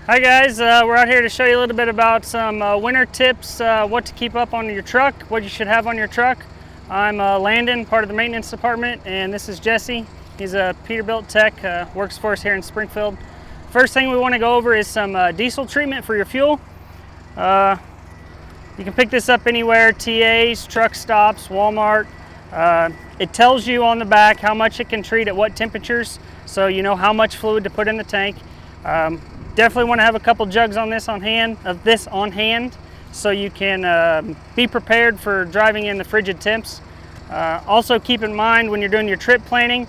Hi guys, we're out here to show you a little bit about some winter tips, what to keep up on your truck, what you should have on your truck. I'm Landon, part of the maintenance department, and this is Jesse. He's a Peterbilt tech, works for us here in Springfield. First thing we want to go over is some diesel treatment for your fuel. You can pick this up anywhere, TAs, truck stops, Walmart. It tells you on the back how much it can treat at what temperatures, so you know how much fluid to put in the tank. Definitely want to have a couple jugs on this on hand, so you can be prepared for driving in the frigid temps. Also keep in mind when you're doing your trip planning,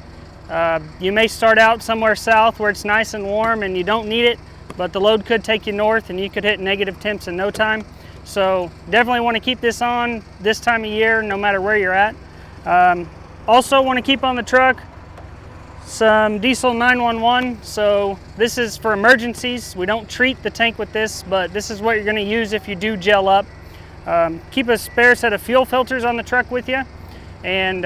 you may start out somewhere south where it's nice and warm and you don't need it, but the load could take you north and you could hit negative temps in no time. So definitely want to keep this on this time of year no matter where you're at. Also want to keep on the truck some diesel 911. So this is for emergencies. We don't treat the tank with this, but this is what you're going to use if you do gel up. Keep a spare set of fuel filters on the truck with you, and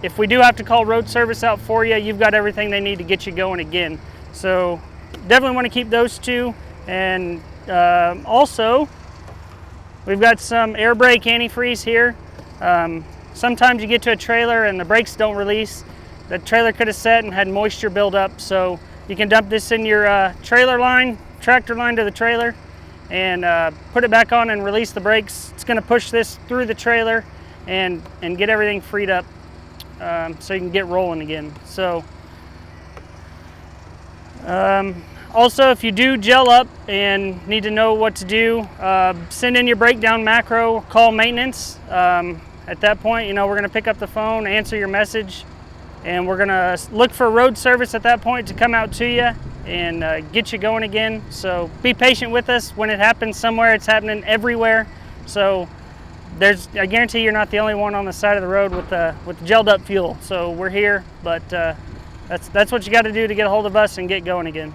if we do have to call road service out for you, you've got everything they need to get you going again. So definitely want to keep those two. And also we've got some air brake antifreeze here. Sometimes you get to a trailer and the brakes don't release. The trailer could have set and had moisture build up, so you can dump this in your trailer line, tractor line to the trailer, and put it back on and release the brakes. It's going to push this through the trailer and get everything freed up, so you can get rolling again. So also, if you do gel up and need to know what to do, send in your breakdown macro, call maintenance. At that point, we're going to pick up the phone, answer your message, and we're going to look for road service at that point to come out to you and get you going again. So be patient with us. When it happens somewhere, it's happening everywhere. So I guarantee you're not the only one on the side of the road with gelled up fuel. So we're here, but that's what you got to do to get a hold of us and get going again.